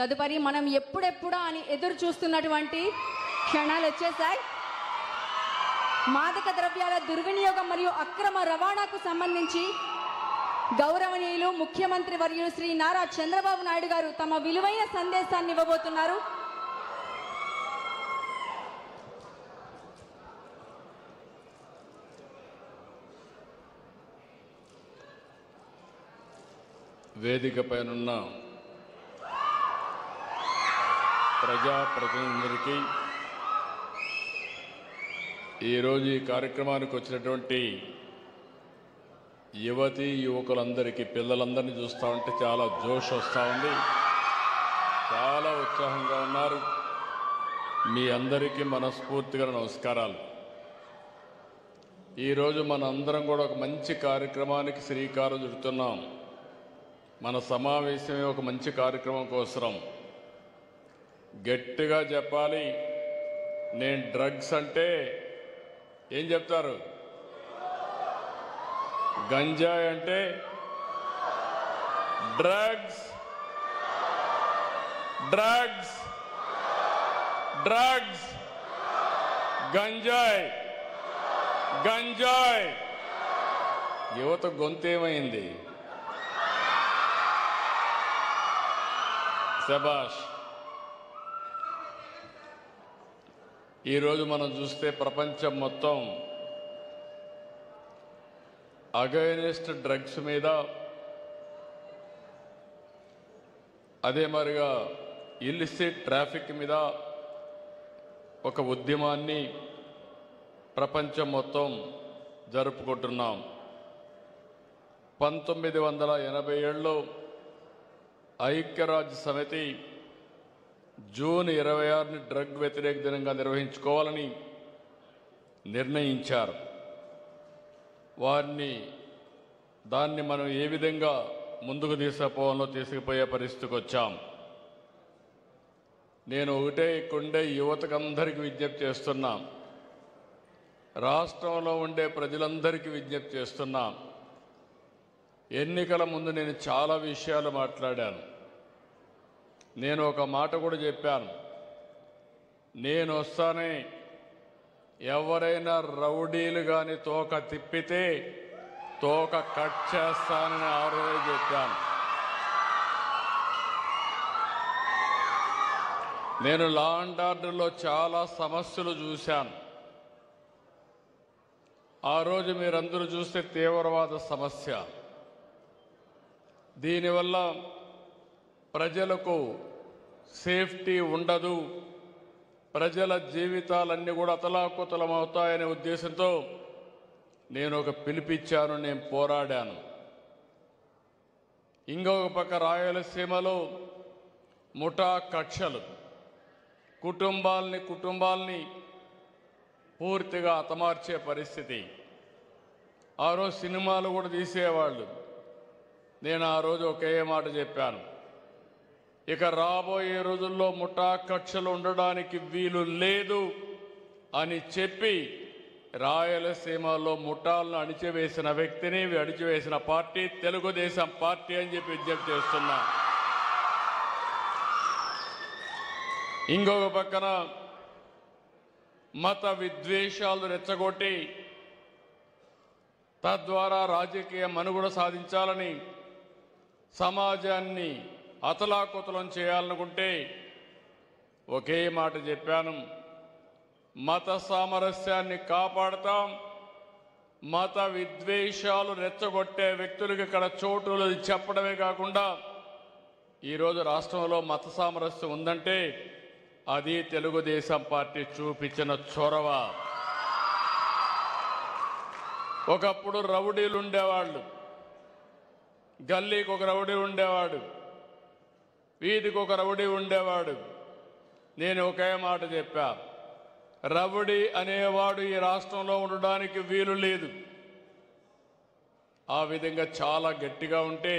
తదుపరి మనం ఎప్పుడెప్పుడా అని ఎదురు చూస్తున్నటువంటి క్షణాలు వచ్చేసాయి. మాదక ద్రవ్యాల దుర్వినియోగం మరియు అక్రమ రవాణాకు సంబంధించి గౌరవనీయులు ముఖ్యమంత్రి వర్యులు శ్రీ నారా చంద్రబాబు నాయుడు గారు తమ విలువైన సందేశాన్ని ఇవ్వబోతున్నారు. వేదిక పైనున్న ప్రజాప్రతినిధులకి, ఈరోజు ఈ కార్యక్రమానికి వచ్చినటువంటి యువతీ యువకులందరికీ, పిల్లలందరినీ చూస్తూ ఉంటే చాలా జోష్ వస్తూ ఉంది, చాలా ఉత్సాహంగా ఉన్నారు. మీ అందరికీ మనస్ఫూర్తిగా నమస్కారాలు. ఈరోజు మన అందరం కూడా ఒక మంచి కార్యక్రమానికి శ్రీకారం చుడుతున్నాం. మన సమావేశమే ఒక మంచి కార్యక్రమం కోసం. గట్టిగా చెప్పాలి. నేను డ్రగ్స్ అంటే ఏం చెప్తారు? గంజాయి అంటే డ్రగ్స్, డ్రగ్స్, డ్రగ్స్, గంజాయి, గంజాయి. యువత గొంతేమైంది? శభాష్. ఈరోజు మనం చూస్తే ప్రపంచం మొత్తం అగైనెస్ట్ డ్రగ్స్ మీద, అదే మరిగా ఇల్లిసిట్ ట్రాఫిక్ మీద ఒక ఉద్యమాన్ని ప్రపంచం మొత్తం జరుపుకుంటున్నాం. 1987లో ఐక్యరాజ్య సమితి జూన్ 26ని డ్రగ్ వ్యతిరేక దినంగా నిర్వహించుకోవాలని నిర్ణయించారు. దాన్ని మనం ఏ విధంగా ముందుకు తీసుకుపోయే పరిస్థితికి వచ్చాం. నేను ఒకటే ఇక్కడుండే యువతకందరికీ విజ్ఞప్తి చేస్తున్నా, రాష్ట్రంలో ఉండే ప్రజలందరికీ విజ్ఞప్తి చేస్తున్నా. ఎన్నికల ముందు నేను చాలా విషయాలు మాట్లాడాను. నేను ఒక మాట కూడా చెప్పాను. నేను వస్తానే ఎవరైనా రౌడీలు కానీ తోక తిప్పితే తోక కట్ చేస్తానని ఆ రోజు చెప్పాను. నేను లా అండ్ ఆర్డర్లో చాలా సమస్యలు చూశాను. ఆ రోజు మీరందరూ చూస్తే తీవ్రవాద సమస్య. దీనివల్ల ప్రజలకు సేఫ్టీ ఉండదు, ప్రజల జీవితాలన్నీ కూడా అతలాకుతలమవుతాయనే ఉద్దేశంతో నేను ఒక పిలిపిచ్చాను, నేను పోరాడాను. ఇంకొక పక్క రాయలసీమలో ముఠా కక్షలు కుటుంబాల్ని పూర్తిగా హతమార్చే పరిస్థితి. ఆ రోజు సినిమాలు కూడా తీసేవాళ్ళు. నేను ఆ రోజు ఒకే మాట చెప్పాను, ఇక రాబోయే రోజుల్లో ముఠా కక్షలు ఉండడానికి వీలు లేదు అని చెప్పి రాయలసీమలో ముఠాలను అణిచివేసిన వ్యక్తిని, అణిచివేసిన పార్టీ తెలుగుదేశం పార్టీ అని చెప్పి విజ్ఞప్తి చేస్తున్నా. ఇంకొక పక్కన మత విద్వేషాలు రెచ్చగొట్టి తద్వారా రాజకీయ మనుగడ సాధించాలని, సమాజాన్ని అతలాకుతలం చేయాలనుకుంటే ఒకే మాట చెప్పాను, మత సామరస్యాన్ని కాపాడతాం, మత విద్వేషాలు రెచ్చగొట్టే వ్యక్తులకు ఇక్కడ చోటు చెప్పడమే కాకుండా ఈరోజు రాష్ట్రంలో మత సామరస్యం ఉందంటే అది తెలుగుదేశం పార్టీ చూపించిన చొరవ. ఒకప్పుడు రౌడీలు ఉండేవాళ్ళు, గల్లీకి ఒక రౌడీ ఉండేవాడు, వీధికి ఒక రౌడీ ఉండేవాడు. నేను ఒకే మాట చెప్పా, రౌడీ అనేవాడు ఈ రాష్ట్రంలో ఉండడానికి వీలు లేదు. ఆ విధంగా చాలా గట్టిగా ఉంటే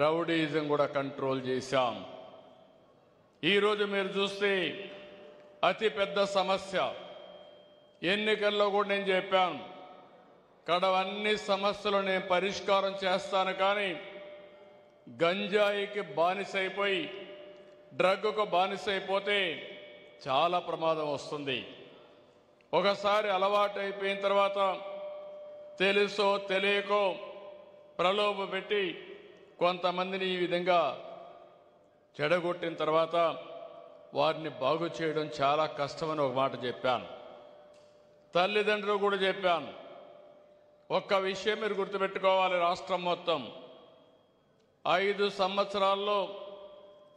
రౌడీజం కూడా కంట్రోల్ చేశాం. ఈరోజు మీరు చూస్తే అతి పెద్ద సమస్య, ఎన్నికల్లో కూడా నేను చెప్పాను, కడవన్నీ సమస్యలు నేను పరిష్కారం చేస్తాను, కానీ గంజాయికి బానిసైపోయి డ్రగ్కు బానిస అయిపోతే చాలా ప్రమాదం వస్తుంది. ఒకసారి అలవాటు అయిపోయిన తర్వాత తెలుసో తెలియకో ప్రలోభ పెట్టి కొంతమందిని ఈ విధంగా చెడగొట్టిన తర్వాత వారిని బాగు చేయడం చాలా కష్టమని ఒక మాట చెప్పాను. తల్లిదండ్రులు కూడా చెప్పాను. ఒక్క విషయం మీరు గుర్తుపెట్టుకోవాలి, రాష్ట్రం మొత్తం 5 సంవత్సరాల్లో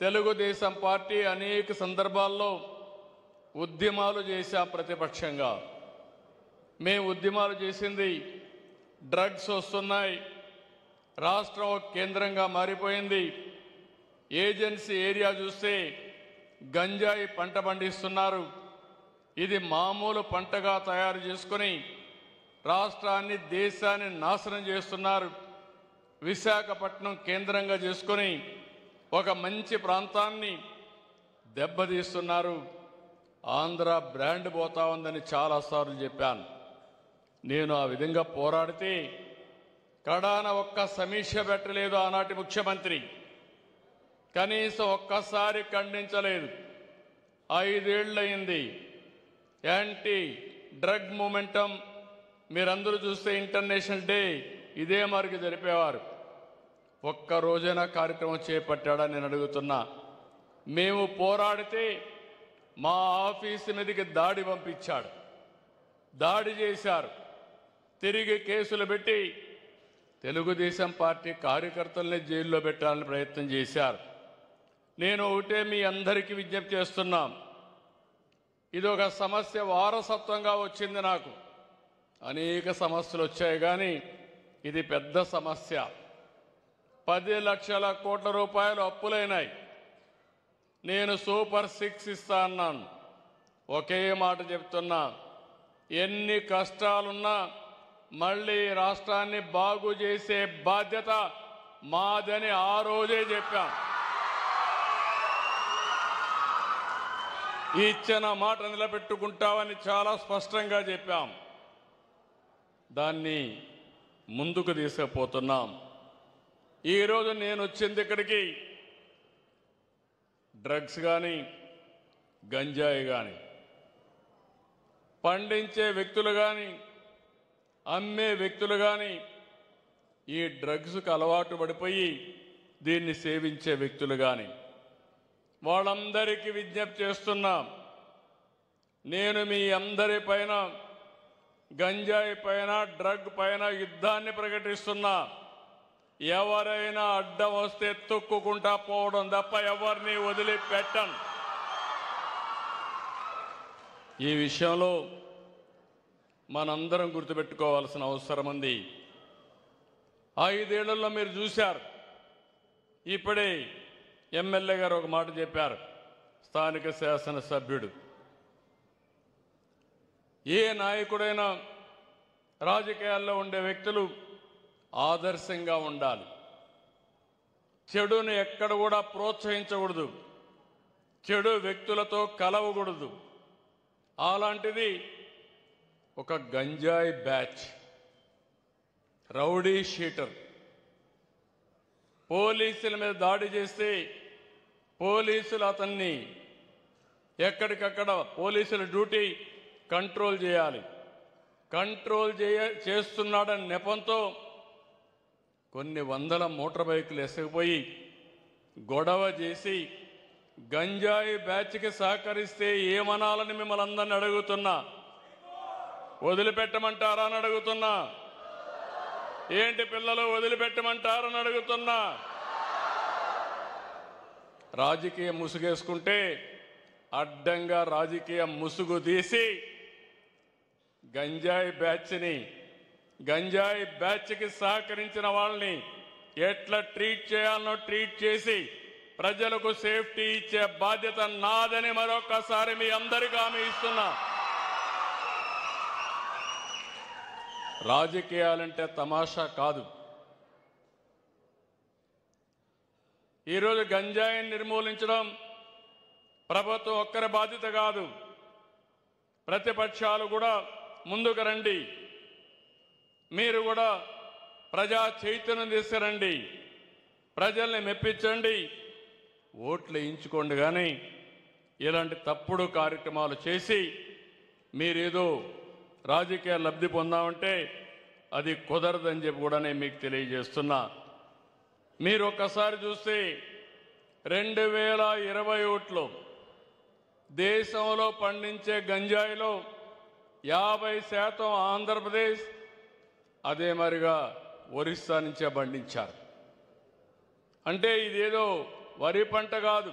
తెలుగుదేశం పార్టీ అనేక సందర్భాల్లో ఉద్యమాలు చేశాం. ప్రతిపక్షంగా మేము ఉద్యమాలు చేసింది డ్రగ్స్ వస్తున్నాయి, రాష్ట్రం ఒక కేంద్రంగా మారిపోయింది, ఏజెన్సీ ఏరియా చూస్తే గంజాయి పంట పండిస్తున్నారు, ఇది మామూలు పంటగా తయారు చేసుకొని రాష్ట్రాన్ని దేశాన్ని నాశనం చేస్తున్నారు, విశాఖపట్నం కేంద్రంగా చేసుకొని ఒక మంచి ప్రాంతాన్ని దెబ్బతీస్తున్నారు, ఆంధ్ర బ్రాండ్ పోతా ఉందని చాలాసార్లు చెప్పాను. నేను ఆ విధంగా పోరాడితే కడాన ఒక్క సమీక్ష పెట్టలేదు ఆనాటి ముఖ్యమంత్రి, కనీసం ఒక్కసారి ఖండించలేదు. 5 ఏళ్ళయింది. యాంటీ డ్రగ్ మూమెంటం మీరందరూ చూస్తే ఇంటర్నేషనల్ డే ఇదే మరికి జరిపేవారు. ఒక్క రోజైనా కార్యక్రమం చేపట్టాడని నేను అడుగుతున్నా. మేము పోరాడితే మా ఆఫీసు మీదకి దాడి పంపించాడు, దాడి చేశారు, తిరిగి కేసులు పెట్టి తెలుగుదేశం పార్టీ కార్యకర్తల్ని జైల్లో పెట్టాలని ప్రయత్నం చేశారు. నేను ఒకటే మీ అందరికీ విజ్ఞప్తి చేస్తున్నాం, ఇది ఒక సమస్య వారసత్వంగా వచ్చింది. నాకు అనేక సమస్యలు వచ్చాయి కానీ ఇది పెద్ద సమస్య. 10 లక్షల కోట్ల రూపాయలు అప్పులైనాయి. నేను సూపర్ 6 ఇస్తా అన్నాను. ఒకే మాట చెప్తున్నా, ఎన్ని కష్టాలున్నా మళ్ళీ రాష్ట్రాన్ని బాగు చేసే బాధ్యత మాదని ఆ రోజే చెప్పాం. ఇచ్చిన మాట నిలబెట్టుకుంటామని చాలా స్పష్టంగా చెప్పాం. దాన్ని ముందుకు తీసుకుపోతున్నాం. ఈరోజు నేను వచ్చింది ఇక్కడికి డ్రగ్స్ కానీ గంజాయి కానీ పండించే వ్యక్తులు కానీ అమ్మే వ్యక్తులు కానీ ఈ డ్రగ్స్కు అలవాటు పడిపోయి దీన్ని సేవించే వ్యక్తులు కానీ వాళ్ళందరికీ విజ్ఞప్తి చేస్తున్నాం. నేను మీ అందరి పైన గంజాయి పైన డ్రగ్ పైన యుద్ధాన్ని ప్రకటిస్తున్నా. ఎవరైనా అడ్డం వస్తే తొక్కుకుంటా పోవడం తప్ప ఎవరిని వదిలిపెట్టను. ఈ విషయంలో మనందరం గుర్తుపెట్టుకోవాల్సిన అవసరం ఉంది. 5 ఏళ్లలో మీరు చూశారు. ఇప్పుడే ఎమ్మెల్యే గారు ఒక మాట చెప్పారు, స్థానిక శాసనసభ్యుడు. ఏ నాయకుడైనా రాజకీయాల్లో ఉండే వ్యక్తులు ఆదర్శంగా ఉండాలి. చెడును ఎక్కడ కూడా ప్రోత్సహించకూడదు, చెడు వ్యక్తులతో కలవకూడదు. అలాంటిది ఒక గంజాయి బ్యాచ్, రౌడీ షీటర్ పోలీసుల మీద దాడి చేస్తే పోలీసులు అతన్ని ఎక్కడికక్కడ పోలీసుల డ్యూటీ కంట్రోల్ చేయాలి. కంట్రోల్ చేస్తున్నాడని నెపంతో కొన్ని వందల మోటార్ బైకులు ఎసగిపోయి గొడవ చేసి గంజాయి బ్యాచ్కి సహకరిస్తే ఏమనాలని మిమ్మల్ని అందరిని అడుగుతున్నా. వదిలిపెట్టమంటారా అని అడుగుతున్నా. ఏంటి పిల్లలు వదిలిపెట్టమంటారని అడుగుతున్నా. రాజకీయ ముసుగేసుకుంటే అడ్డంగా రాజకీయ ముసుగు తీసి గంజాయి బ్యాచ్కి సహకరించిన వాళ్ళని ఎట్లా ట్రీట్ చేయాలనో ట్రీట్ చేసి ప్రజలకు సేఫ్టీ ఇచ్చే బాధ్యత నాదని మరొకసారి మీ అందరికీ హామీ ఇస్తున్నా. రాజకీయాలంటే తమాషా కాదు. ఈరోజు గంజాయిని నిర్మూలించడం ప్రభుత్వం ఒక్కరి బాధ్యత కాదు. ప్రతిపక్షాలు కూడా ముందుకు రండి. మీరు కూడా ప్రజా చైతన్యం తీసుకురండి. ప్రజల్ని మెప్పించండి. ఓట్లు వేయించుకోండి, కానీ ఇలాంటి తప్పుడు కార్యక్రమాలు చేసి మీరేదో రాజకీయ లబ్ధి పొందామంటే అది కుదరదని చెప్పి కూడా నేను మీకు తెలియజేస్తున్నా. మీరు ఒక్కసారి చూస్తే 2021లో దేశంలో పండించే గంజాయిలో 50% ఆంధ్రప్రదేశ్, అదే మరిగా ఒరిస్సా నుంచే పండించారు. అంటే ఇదేదో వరి పంట కాదు,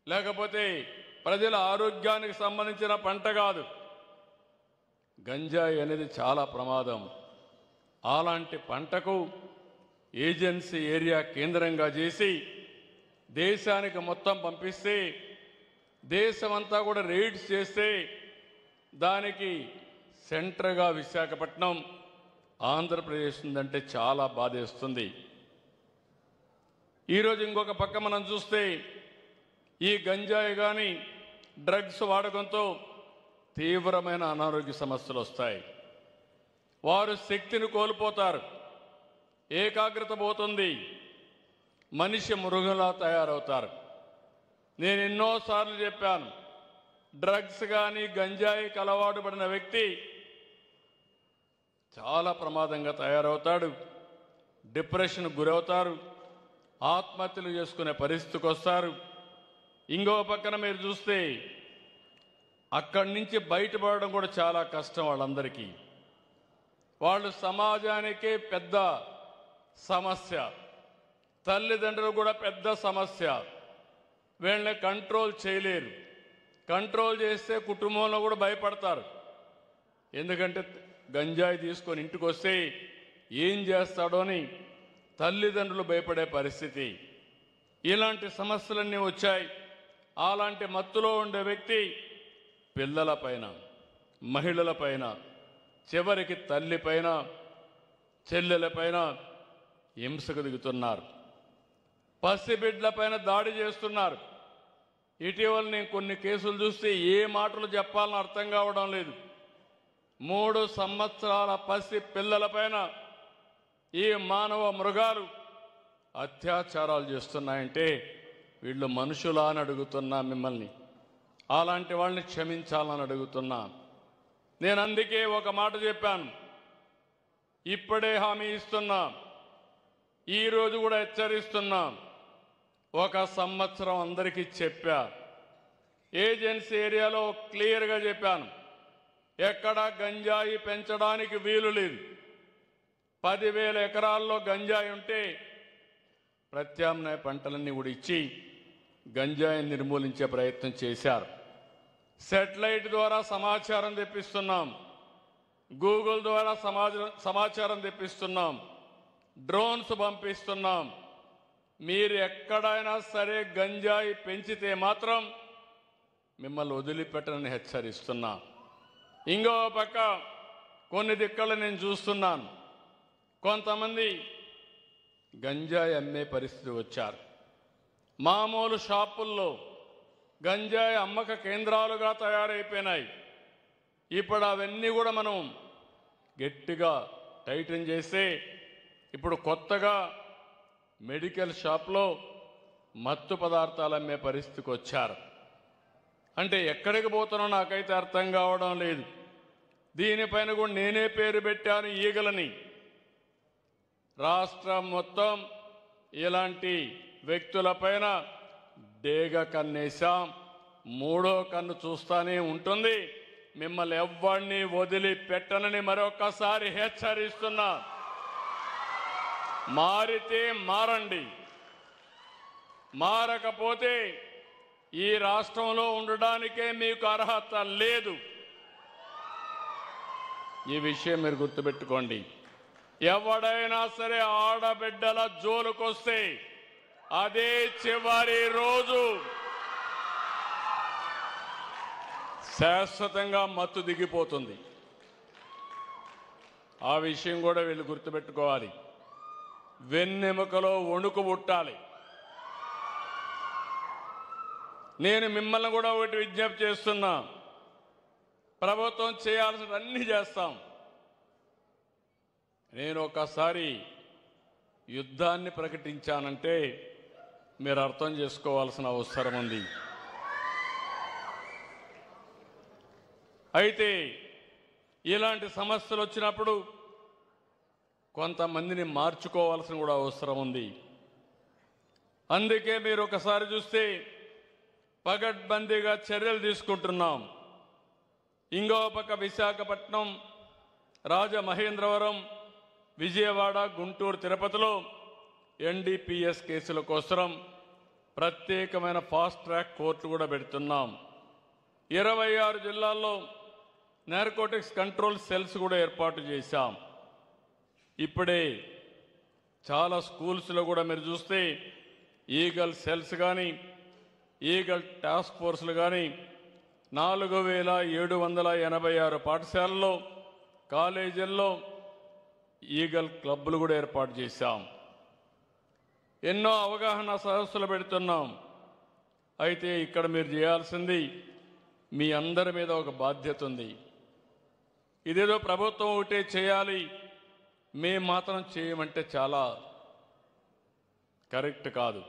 లేకపోతే ప్రజల ఆరోగ్యానికి సంబంధించిన పంట కాదు. గంజాయి అనేది చాలా ప్రమాదం. అలాంటి పంటకు ఏజెన్సీ ఏరియా కేంద్రంగా చేసి దేశానికి మొత్తం పంపిస్తే, దేశమంతా కూడా రైడ్స్ చేస్తే దానికి సెంటర్గా విశాఖపట్నం ఆంధ్రప్రదేశ్ ఉందంటే చాలా బాధేస్తుంది. ఈరోజు ఇంకొక పక్క మనం చూస్తే ఈ గంజాయి కానీ డ్రగ్స్ వాడకంతో తీవ్రమైన అనారోగ్య సమస్యలు వస్తాయి. వారు శక్తిని కోల్పోతారు, ఏకాగ్రత పోతుంది, మనిషి మృగంలా తయారవుతారు. నేను ఎన్నోసార్లు చెప్పాను, డ్రగ్స్ కానీ గంజాయికి అలవాటు పడిన వ్యక్తి చాలా ప్రమాదంగా తయారవుతాడు, డిప్రెషన్కు గురవుతారు, ఆత్మహత్యలు చేసుకునే పరిస్థితికి వస్తారు. ఇంకో పక్కన మీరు చూస్తే అక్కడి నుంచి బయటపడడం కూడా చాలా కష్టం వాళ్ళందరికీ. వాళ్ళు సమాజానికే పెద్ద సమస్య, తల్లిదండ్రులు కూడా పెద్ద సమస్య. వీళ్ళని కంట్రోల్ చేయలేరు. కంట్రోల్ చేస్తే కుటుంబంలో కూడా భయపడతారు. ఎందుకంటే గంజాయి తీసుకొని ఇంటికి వస్తే ఏం చేస్తాడో అని తల్లిదండ్రులు భయపడే పరిస్థితి. ఇలాంటి సమస్యలన్నీ వచ్చాయి. అలాంటి మత్తులో ఉండే వ్యక్తి పిల్లలపైన, మహిళలపైన, చివరికి తల్లిపైన, చెల్లెలపైన హింసకు దిగుతున్నారు. పసిబిడ్డలపైన దాడి చేస్తున్నారు. ఇటీవల నేను కొన్ని కేసులు చూస్తే ఏ మాటలు చెప్పాలని అర్థం కావడం లేదు. 3 సంవత్సరాల పసి పిల్లలపైన ఈ మానవ మృగాలు అత్యాచారాలు చేస్తున్నాయంటే వీళ్ళు మనుషులా అని అడుగుతున్నా మిమ్మల్ని. అలాంటి వాళ్ళని క్షమించాలని అడుగుతున్నా. నేను అందుకే ఒక మాట చెప్పాను, ఇప్పుడే హామీ ఇస్తున్నా, ఈరోజు కూడా హెచ్చరిస్తున్నా. 1 సంవత్సరం అందరికీ చెప్పా, ఏజెన్సీ ఏరియాలో క్లియర్గా చెప్పాను, ఎక్కడా గంజాయి పెంచడానికి వీలు లేదు. 10,000 ఎకరాల్లో గంజాయి ఉంటే ప్రత్యామ్నాయ పంటలన్నీ కూడా ఇచ్చి గంజాయిని నిర్మూలించే ప్రయత్నం చేశారు. శాటిలైట్ ద్వారా సమాచారం తెప్పిస్తున్నాం, గూగుల్ ద్వారా సమాచారం తెప్పిస్తున్నాం, డ్రోన్స్ పంపిస్తున్నాం. మీరు ఎక్కడైనా సరే గంజాయి పెంచితే మాత్రం మిమ్మల్ని వదిలిపెట్టనని హెచ్చరిస్తున్నా. ఇంకో పక్క కొన్ని దిక్కలు నేను చూస్తున్నాను, కొంతమంది గంజాయి అమ్మే పరిస్థితి వచ్చారు. మామూలు షాపుల్లో గంజాయి అమ్మక కేంద్రాలుగా తయారైపోయినాయి. ఇప్పుడు అవన్నీ కూడా మనం గట్టిగా టైటన్ చేస్తే ఇప్పుడు కొత్తగా మెడికల్ షాప్లో మత్తు పదార్థాలు అమ్మే పరిస్థితికి వచ్చారు. అంటే ఎక్కడికి పోతున్నా నాకైతే అర్థం కావడం లేదు. దీనిపైన కూడా నేనే పేరు పెట్టాను, ఈగలని. రాష్ట్రం మొత్తం ఇలాంటి వ్యక్తులపైన డేగ కన్నేశాం. 3వ కన్ను చూస్తానే ఉంటుంది. మిమ్మల్ని ఎవ్వరిని వదిలిపెట్టనని మరొకసారి హెచ్చరిస్తున్నా. మారితే మారండి, మారకపోతే ఈ రాష్ట్రంలో ఉండడానికే మీకు అర్హత లేదు. ఈ విషయం మీరు గుర్తుపెట్టుకోండి. ఎవడైనా సరే ఆడబిడ్డల జోలుకొస్తే అదే చివరి రోజు. శాశ్వతంగా మత్తు దిగిపోతుంది. ఆ విషయం కూడా వీళ్ళు గుర్తుపెట్టుకోవాలి. వెన్నెముకలో వణుకు పుట్టాలి. నేను మిమ్మల్ని కూడా ఒకటి విజ్ఞప్తి చేస్తున్నా, ప్రభుత్వం చేయాల్సిన అన్ని చేస్తాం. నేను ఒకసారి యుద్ధాన్ని ప్రకటించానంటే మీరు అర్థం చేసుకోవాల్సిన అవసరం ఉంది. అయితే ఇలాంటి సమస్యలు వచ్చినప్పుడు కొంతమందిని మార్చుకోవాల్సిన కూడా అవసరం ఉంది. అందుకే మీరు ఒకసారి చూస్తే పగడ్బందీగా చర్యలు తీసుకుంటున్నాం. ఇంకో పక్క విశాఖపట్నం, రాజమహేంద్రవరం, విజయవాడ, గుంటూరు, తిరుపతిలో ఎన్డీపీఎస్ కేసుల కోసం ప్రత్యేకమైన ఫాస్ట్ ట్రాక్ కోర్టు కూడా పెడుతున్నాం. 26 జిల్లాల్లో నార్కోటిక్స్ కంట్రోల్ సెల్స్ కూడా ఏర్పాటు చేశాం. ఇప్పుడే చాలా స్కూల్స్లో కూడా మీరు చూస్తే ఈగల్ సెల్స్ కానీ, ఈగల్ టాస్క్ ఫోర్స్లు కానీ 4786 పాఠశాలల్లో, కాలేజీల్లో ఈగల్ క్లబ్లు కూడా ఏర్పాటు చేశాం. ఎన్నో అవగాహన సదస్సులు పెడుతున్నాం. అయితే ఇక్కడ మీరు చేయాల్సింది, మీ అందరి మీద ఒక బాధ్యత ఉంది. ఇదేదో ప్రభుత్వం ఒకటే చేయాలి, మేము మాత్రం చేయమంటే చాలా కరెక్ట్ కాదు.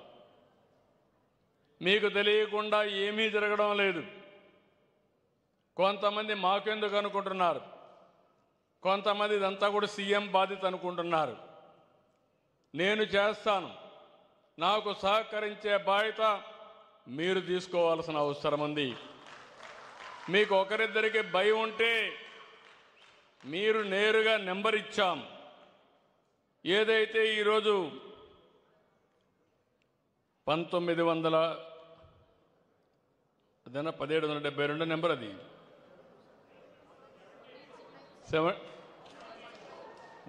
మీకు తెలియకుండా ఏమీ జరగడం లేదు. కొంతమంది మాకెందుకు అనుకుంటున్నారు, కొంతమంది ఇదంతా కూడా సీఎం బాధ్యత అనుకుంటున్నారు. నేను చేస్తాను. నాకు సహకరించే బాధ్యత మీరు తీసుకోవాల్సిన అవసరం ఉంది. మీకు ఒకరిద్దరికి భయం ఉంటే మీరు నేరుగా నెంబర్ ఇచ్చాం. ఏదైతే ఈరోజు 1772 నెంబర్, అది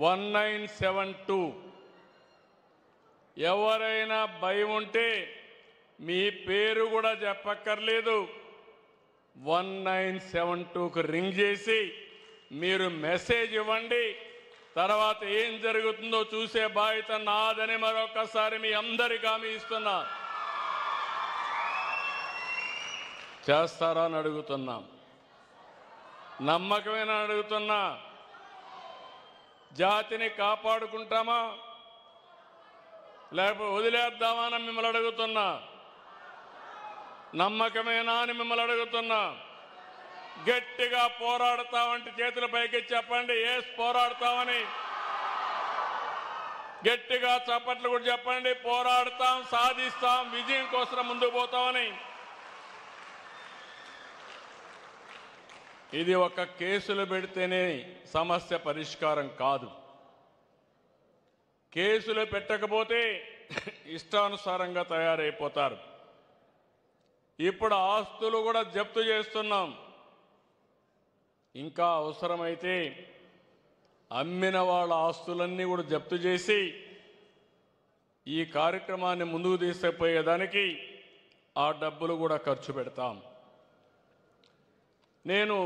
1972. ఎవరైనా భయం ఉంటే మీ పేరు కూడా చెప్పక్కర్లేదు, 1972కు రింగ్ చేసి మీరు మెసేజ్ ఇవ్వండి. తర్వాత ఏం జరుగుతుందో చూసే బాధ్యత నాదని మరొకసారి మీ అందరికీ హామీ ఇస్తున్నా. చేస్తారా అని అడుగుతున్నా, నమ్మకమేనా అడుగుతున్నా. జాతిని కాపాడుకుంటామా లేకపోతే వదిలేద్దామా అని మిమ్మల్ని అడుగుతున్నా. నమ్మకమేనా అని మిమ్మల్ని అడుగుతున్నా. గట్టిగా పోరాడతామంటే చేతుల పైకి చెప్పండి, ఎస్ పోరాడతామని. గట్టిగా చప్పట్లు కూడా చెప్పండి, పోరాడతాం, సాధిస్తాం, విజయం కోసం ముందుకు పోతామని. ఇది ఒక కేసులు పెడితేనే సమస్య పరిష్కారం కాదు. కేసులు పెట్టకపోతే ఇష్టానుసారంగా తయారైపోతారు. ఇప్పుడు ఆస్తులు కూడా జప్తు చేస్తున్నాం. ఇంకా అవసరమైతే అమ్మిన వాళ్ళ ఆస్తులన్నీ కూడా జప్తు చేసి ఈ కార్యక్రమాన్ని ముందుకు తీసుకుపోయేదానికి ఆ డబ్బులు కూడా ఖర్చు పెడతాం. నేను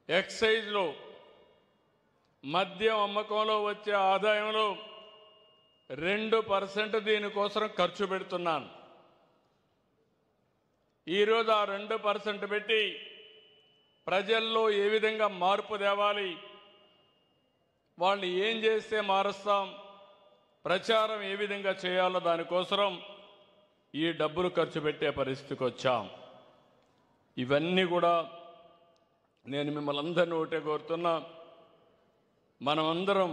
ఎక్సైజ్లో మద్యం అమ్మకంలో వచ్చే ఆదాయంలో 2% దీనికోసం ఖర్చు పెడుతున్నాను. ఈరోజు ఆ 2% పెట్టి ప్రజల్లో ఏ విధంగా మార్పు తేవాలి, వాళ్ళు ఏం చేస్తే మారుస్తాం, ప్రచారం ఏ విధంగా చేయాలో దానికోసం ఈ డబ్బులు ఖర్చు పెట్టే పరిస్థితికి వచ్చాం. ఇవన్నీ కూడా నేను మిమ్మల్ని అందరినీ ఒకటే కోరుతున్నా. మనమందరం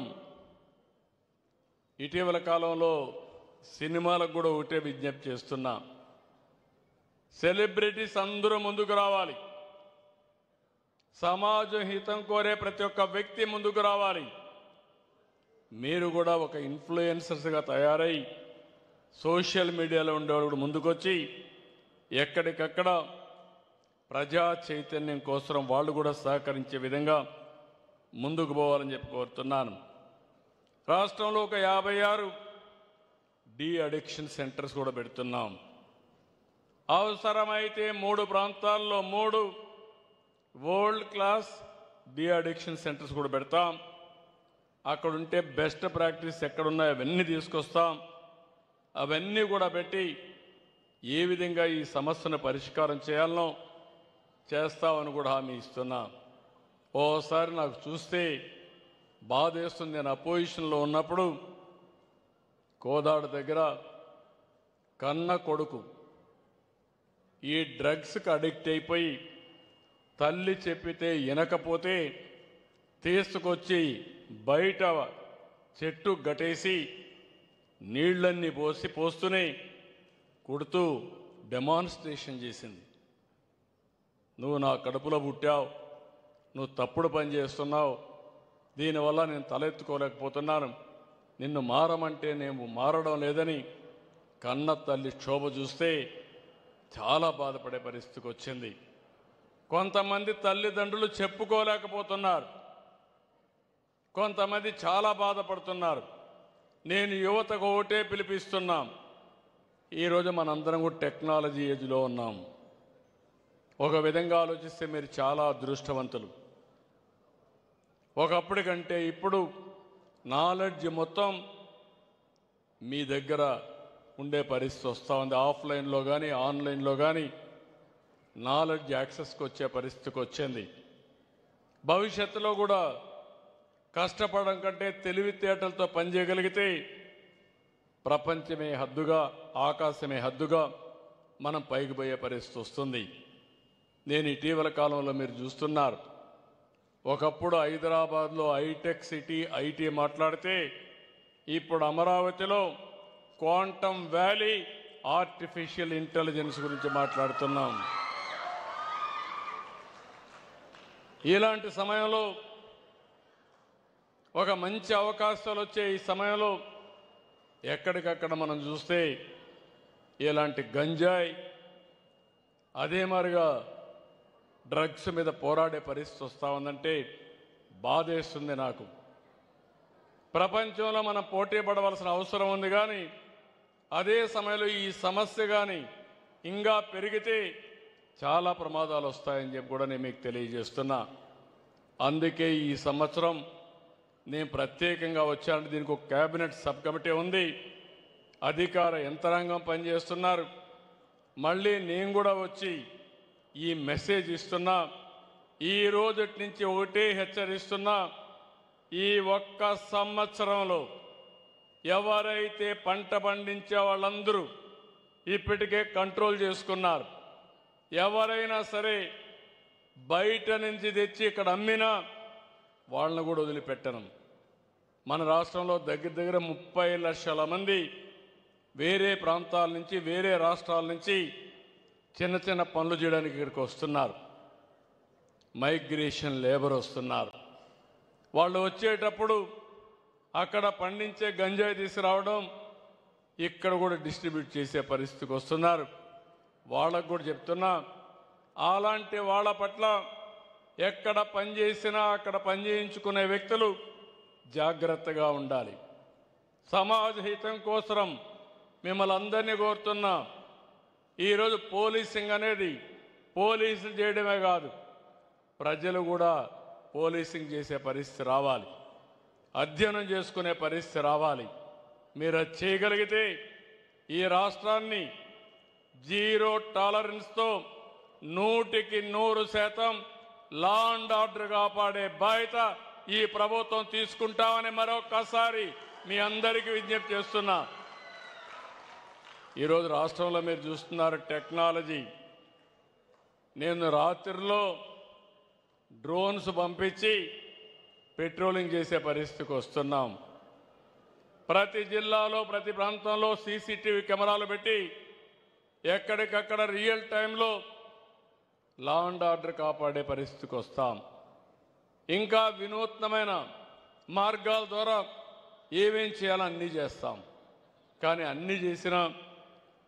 ఇటీవల కాలంలో సినిమాలకు కూడా ఒకటే విజ్ఞప్తి చేస్తున్నా. సెలబ్రిటీస్ అందరూ ముందుకు రావాలి. సమాజం హితం కోరే ప్రతి ఒక్క వ్యక్తి ముందుకు రావాలి. మీరు కూడా ఒక ఇన్ఫ్లుయెన్సర్స్గా తయారై సోషల్ మీడియాలో ఉండేవాళ్ళు కూడా ముందుకొచ్చి ఎక్కడికక్కడ ప్రజా చైతన్యం కోసం వాళ్ళు కూడా సహకరించే విధంగా ముందుకు పోవాలని చెప్పి కోరుతున్నాను. రాష్ట్రంలో ఒక 56 డీ అడిక్షన్ సెంటర్స్ కూడా పెడుతున్నాం. అవసరమైతే 3 ప్రాంతాల్లో 3 world class de addiction centres కూడా పెడతాం. అక్కడుంటే బెస్ట్ ప్రాక్టీస్ ఎక్కడున్నాయో అవన్నీ తీసుకొస్తాం. అవన్నీ కూడా పెట్టి ఏ విధంగా ఈ సమస్యను పరిష్కారం చేయాలనో చేస్తామని కూడా హామీ ఇస్తున్నా. ఓసారి నాకు చూస్తే బాధేస్తుంది. నేను అపోజిషన్లో ఉన్నప్పుడు కోదాడ దగ్గర కన్న కొడుకు ఈ డ్రగ్స్కి అడిక్ట్ అయిపోయి తల్లి చెప్పితే వినకపోతే తీసుకొచ్చి బయట చెట్టు గట్టేసి నీళ్ళన్నీ పోస్తూనే కొడుతూ డెమాన్స్ట్రేషన్ చేసింది. నువ్వు నా కడుపులో పుట్టావు, నువ్వు తప్పుడు పని చేస్తున్నావు, దీనివల్ల నేను తలెత్తుకోలేకపోతున్నాను, నిన్ను మారమంటే నేను మారడం లేదని కన్న తల్లి క్షోభ చూస్తే చాలా బాధపడే పరిస్థితికి వచ్చింది. కొంతమంది తల్లిదండ్రులు చెప్పుకోలేకపోతున్నారు, కొంతమంది చాలా బాధపడుతున్నారు. నేను యువతకు ఒకటే పిలిపిస్తున్నాం. ఈరోజు మనందరం కూడా టెక్నాలజీ ఏజ్లో ఉన్నాం. ఒక విధంగా ఆలోచిస్తే మీరు చాలా అదృష్టవంతులు. ఒకప్పటి కంటే ఇప్పుడు నాలెడ్జ్ మొత్తం మీ దగ్గర ఉండే పరిస్థితి వస్తూ ఉంది. ఆఫ్లైన్లో కానీ ఆన్లైన్లో కానీ నాలెడ్జ్ యాక్సెస్కి వచ్చే పరిస్థితికి వచ్చింది. భవిష్యత్తులో కూడా కష్టపడడం కంటే తెలివితేటలతో పనిచేయగలిగితే ప్రపంచమే హద్దుగా, ఆకాశమే హద్దుగా మనం పైకి పోయే పరిస్థితి వస్తుంది. నేను ఇటీవల కాలంలో మీరు చూస్తున్నారు, ఒకప్పుడు హైదరాబాద్లో హైటెక్ సిటీ ఐటీ మాట్లాడితే ఇప్పుడు అమరావతిలో క్వాంటమ్ వ్యాలీ ఆర్టిఫిషియల్ ఇంటెలిజెన్స్ గురించి మాట్లాడుతున్నాం. ఇలాంటి సమయంలో ఒక మంచి అవకాశాలు వచ్చే ఈ సమయంలో ఎక్కడికక్కడ మనం చూస్తే ఇలాంటి గంజాయి, అదే మాదిరిగా డ్రగ్స్ మీద పోరాడే పరిస్థితి వస్తూ ఉందంటే బాధేస్తుంది నాకు. ప్రపంచంలో మనం పోటీ పడవలసిన అవసరం ఉంది, కానీ అదే సమయంలో ఈ సమస్య కానీ ఇంకా పెరిగితే చాలా ప్రమాదాలు వస్తాయని చెప్పి కూడా నేను మీకు తెలియజేస్తున్నా. అందుకే ఈ సంవత్సరం నేను ప్రత్యేకంగా వచ్చాను. దీనికి ఒక కేబినెట్ సబ్ కమిటీ ఉంది, అధికార యంత్రాంగం పనిచేస్తున్నారు. మళ్ళీ నేను కూడా వచ్చి ఈ మెసేజ్ ఇస్తున్నా. ఈ రోజటి నుంచి ఒకటే హెచ్చరిస్తున్నా, ఈ ఒక్క సంవత్సరంలో ఎవరైతే పంట పండించే వాళ్ళందరూ ఇప్పటికే కంట్రోల్ చేసుకున్నారు. ఎవరైనా సరే బయట నుంచి తెచ్చి ఇక్కడ అమ్మినా వాళ్ళని కూడా వదిలిపెట్టను. మన రాష్ట్రంలో దగ్గర దగ్గర 30 లక్షల మంది వేరే ప్రాంతాల నుంచి, వేరే రాష్ట్రాల నుంచి చిన్న చిన్న పనులు చేయడానికి ఇక్కడికి వస్తున్నారు. మైగ్రేషన్ లేబర్ వస్తున్నారు. వాళ్ళు వచ్చేటప్పుడు అక్కడ పండించే గంజాయి తీసుకురావడం, ఇక్కడ కూడా డిస్ట్రిబ్యూట్ చేసే పరిస్థితికి వస్తున్నారు. వాళ్ళకు కూడా చెప్తున్నా, అలాంటి వాళ్ళ పట్ల ఎక్కడ పనిచేసినా అక్కడ పనిచేయించుకునే వ్యక్తులు జాగ్రత్తగా ఉండాలి. సమాజ హితం కోసం మిమ్మల్ని అందరినీ కోరుతున్నా. ఈరోజు పోలీసింగ్ అనేది పోలీసులు చేయడమే కాదు, ప్రజలు కూడా పోలీసింగ్ చేసే పరిస్థితి రావాలి, అధ్యయనం చేసుకునే పరిస్థితి రావాలి. మీరు అది చేయగలిగితే ఈ రాష్ట్రాన్ని జీరో టాలరెన్స్తో 100% లా అండ్ ఆర్డర్ కాపాడే బాధ్యత ఈ ప్రభుత్వం తీసుకుంటామని మరొకసారి మీ అందరికీ విజ్ఞప్తి చేస్తున్నా. ఈరోజు రాష్ట్రంలో మీరు చూస్తున్నారు టెక్నాలజీ. నేను రాత్రిలో డ్రోన్స్ పంపించి పెట్రోలింగ్ చేసే పరిస్థితికి వస్తున్నాం. ప్రతి జిల్లాలో, ప్రతి ప్రాంతంలో సీసీటీవీ కెమెరాలు పెట్టి ఎక్కడికక్కడ రియల్ టైంలో లా అండ్ ఆర్డర్ కాపాడే పరిస్థితికి వస్తాం. ఇంకా వినూత్నమైన మార్గాల ద్వారా ఏమేం చేయాలో అన్నీ చేస్తాం. కానీ అన్నీ చేసినా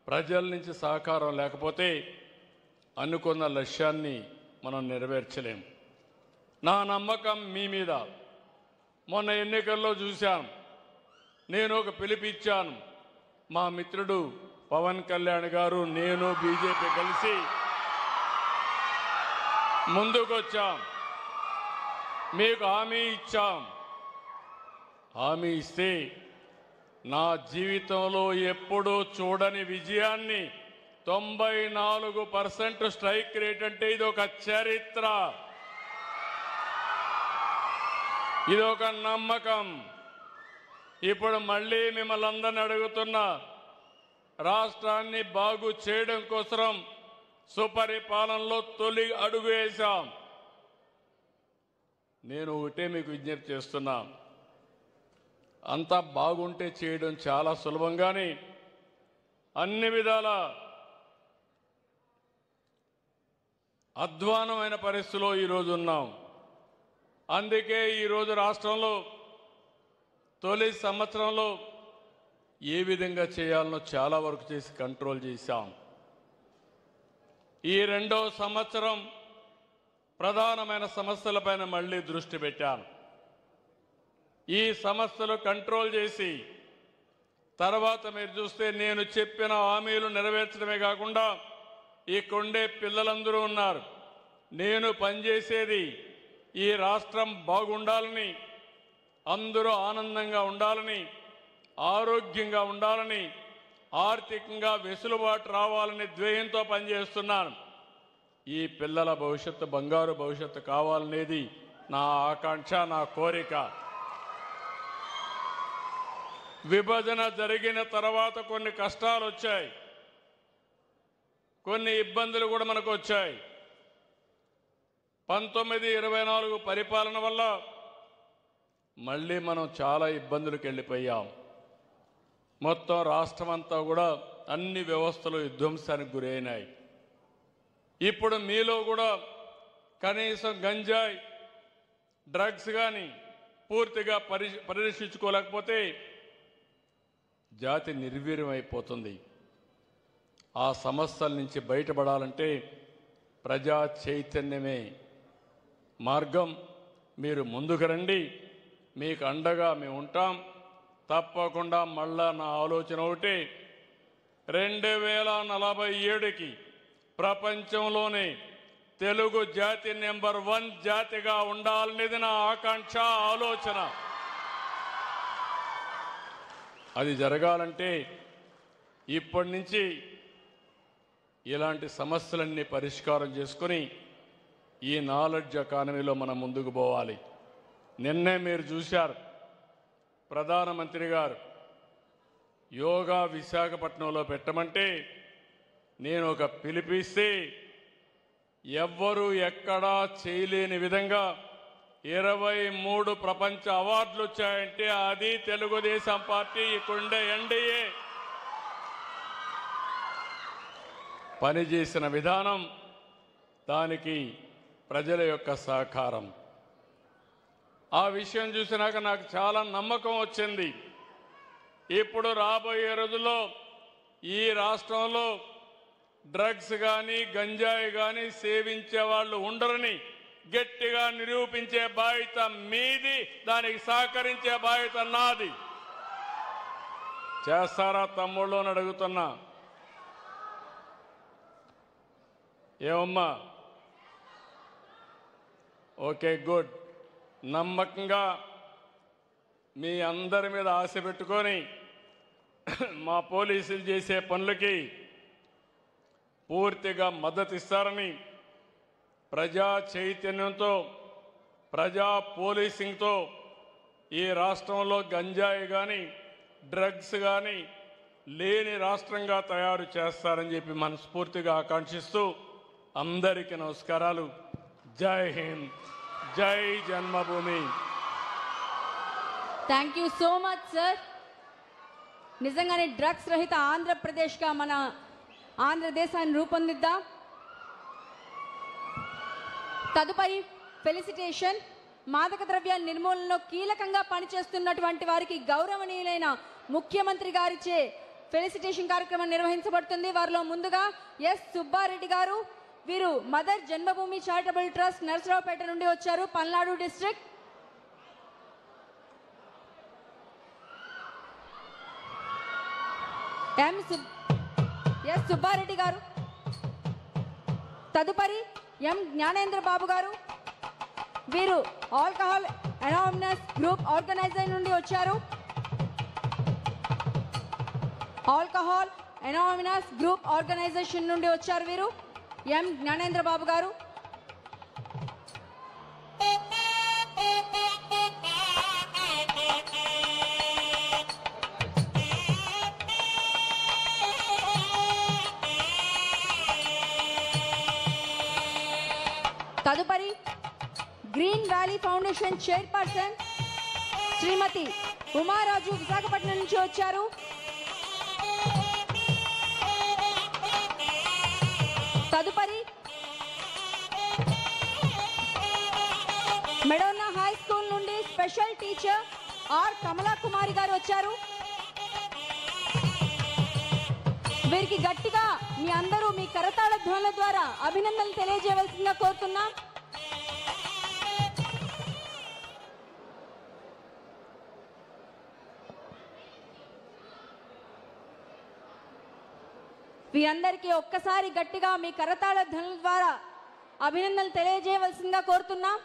ప్రజల నుంచి సహకారం లేకపోతే అనుకున్న లక్ష్యాన్ని మనం నెరవేర్చలేం. నా నమ్మకం మీ మీద. మొన్న ఎన్నికల్లో చూశాను, నేను ఒక పిలుపిచ్చాను. మా మిత్రుడు పవన్ కళ్యాణ్ గారు, నేను, బీజేపీ కలిసి ముందుకొచ్చాం. మీకు హామీ ఇచ్చాం. హామీ ఇస్తే నా జీవితంలో ఎప్పుడూ చూడని విజయాన్ని 94% స్ట్రైక్ రేట్ అంటే ఇది ఒక చరిత్ర, ఇది ఒక నమ్మకం. ఇప్పుడు మళ్ళీ మిమ్మల్ని అందరిని అడుగుతున్నా, రాష్ట్రాన్ని బాగు చేయడం కోసం సుపరిపాలనలో తొలి అడుగు వేశాం. నేను ఒకటే మీకు విజ్ఞప్తి చేస్తున్నా, అంతా బాగుంటే చేయడం చాలా సులభంగానే అన్ని విధాల అధ్వానమైన పరిస్థితిలో ఈరోజు ఉన్నాం. అందుకే ఈరోజు రాష్ట్రంలో తొలి సంవత్సరంలో ఏ విధంగా చేయాలనో చాలా వరకు చేసి కంట్రోల్ చేశాం. ఈ రెండో సంవత్సరం ప్రధానమైన సమస్యలపైన మళ్ళీ దృష్టి పెట్టాను. ఈ సమస్యలు కంట్రోల్ చేసి తర్వాత మీరు చూస్తే నేను చెప్పిన హామీలు నెరవేర్చడమే కాకుండా ఇక్కడుండే పిల్లలందరూ ఉన్నారు. నేను పనిచేసేది ఈ రాష్ట్రం బాగుండాలని, అందరూ ఆనందంగా ఉండాలని, ఆరోగ్యంగా ఉండాలని, ఆర్థికంగా వెసులుబాటు రావాలని ధ్యేయంతో పనిచేస్తున్నాను. ఈ పిల్లల భవిష్యత్తు బంగారు భవిష్యత్తు కావాలనేది నా ఆకాంక్ష, నా కోరిక. విభజన జరిగిన తర్వాత కొన్ని కష్టాలు వచ్చాయి, కొన్ని ఇబ్బందులు కూడా మనకు వచ్చాయి. 1924 పరిపాలన వల్ల మళ్ళీ మనం చాలా ఇబ్బందులకు వెళ్ళిపోయాం. మొత్తం రాష్ట్రం అంతా కూడా అన్ని వ్యవస్థలు విధ్వంసానికి గురైనాయి. ఇప్పుడు మీలో కూడా కనీసం గంజాయి, డ్రగ్స్ కానీ పూర్తిగా పరిరక్షించుకోలేకపోతే జాతి నిర్వీర్యం అయిపోతుంది. ఆ సమస్యల నుంచి బయటపడాలంటే ప్రజా చైతన్యమే మార్గం. మీరు ముందుకు రండి, మీకు అండగా మేము ఉంటాం. తప్పకుండా మళ్ళా నా ఆలోచన ఒకటి, 2047కి ప్రపంచంలోనే తెలుగు జాతి నెంబర్ 1 జాతిగా ఉండాలనేది నా ఆకాంక్ష, ఆలోచన. అది జరగాలంటే ఇప్పటి నుంచి ఇలాంటి సమస్యలన్నీ పరిష్కారం చేసుకొని ఈ నాలెడ్జ్ ఎకానమీలో మనం ముందుకు పోవాలి. నిన్నే మీరు చూశారు, ప్రధానమంత్రి గారు యోగా విశాఖపట్నంలో పెట్టమంటే నేను ఒక పిలిపిస్తే ఎవ్వరూ ఎక్కడా చేయలేని విధంగా 23 ప్రపంచ అవార్డులు వచ్చాయంటే అది తెలుగుదేశం పార్టీ, ఇక్కడుండే ఎన్డీఏ పనిచేసిన విధానం, దానికి ప్రజల యొక్క సహకారం. ఆ విషయం చూసినాక నాకు చాలా నమ్మకం వచ్చింది. ఇప్పుడు రాబోయే రోజుల్లో ఈ రాష్ట్రంలో డ్రగ్స్ కానీ గంజాయి కానీ సేవించే వాళ్ళు ఉండరని గట్టిగా నిరూపించే బాధ్యత మీది, దానికి సహకరించే బాధ్యత నాది. చేస్తారా తమ్ముళ్ళు అని అడుగుతున్నా. ఏమమ్మా? Okay, good. నమ్మకంగా మీ అందరి మీద ఆశ పెట్టుకొని మా పోలీసులు చేసే పనులకి పూర్తిగా మద్దతు ఇస్తారని, ప్రజా చైతన్యంతో, ప్రజా పోలీసింగ్తో ఈ రాష్ట్రంలో గంజాయి కానీ డ్రగ్స్ కానీ లేని రాష్ట్రంగా తయారు చేస్తారని చెప్పి మనస్ఫూర్తిగా ఆకాంక్షిస్తూ అందరికీ నమస్కారాలు. జై హింద్, జై జన్మభూమి. Thank you so much sir. నిజంగానే డ్రగ్స్ రహిత ఆంధ్రప్రదేశ్గా మన ఆంధ్రదేశాన్ని రూపొందిద్దాం. తదుపరి ఫెలిసిటేషన్. మాదక ద్రవ్యాల నిర్మూలనలో కీలకంగా పనిచేస్తున్నటువంటి వారికి గౌరవనీయులైన ముఖ్యమంత్రి గారిచే ఫెలిసిటేషన్ కార్యక్రమం నిర్వహించబడుతుంది. వారిలో ముందుగా ఎస్ సుబ్బారెడ్డి గారు. వీరు మదర్ జన్మభూమి చారిటబుల్ ట్రస్ట్ నరసరావుపేట నుండి వచ్చారు, పల్నాడు డిస్ట్రిక్ట్. ఎస్ సుబ్బారెడ్డి గారు. తదుపరి ఎం జ్ఞానేంద్ర బాబు గారు. వీరు ఆల్కహాల్ అనానిమస్ గ్రూప్ ఆర్గనైజర్ నుండి వచ్చారు. ఆల్కహాల్ అనానిమస్ గ్రూప్ ఆర్గనైజేషన్ నుండి వచ్చారు వీరు. ఎం జ్ఞానేంద్ర బాబు గారు. తదుపరి గ్రీన్ వ్యాలీ ఫౌండేషన్ చైర్పర్సన్ శ్రీమతి ఉమారాజు విశాఖపట్నం నుంచి వచ్చారు. తదుపరి మెడోనా హై స్కూల్ నుండి స్పెషల్ టీచర్ ఆర్ కమలా కుమారి గారు వచ్చారు. వీరికి గట్టిగా మీ అందరూ మీ కరతాళ ధ్వనుల ద్వారా అభినందనలు తెలియజేయవలసిందిగా కోరుతున్నాం. వీరందరికీ ఒక్కసారి గట్టిగా మీ కరతాళ ధ్వనుల ద్వారా అభినందనలు తెలియజేయవలసిందిగా కోరుతున్నాం.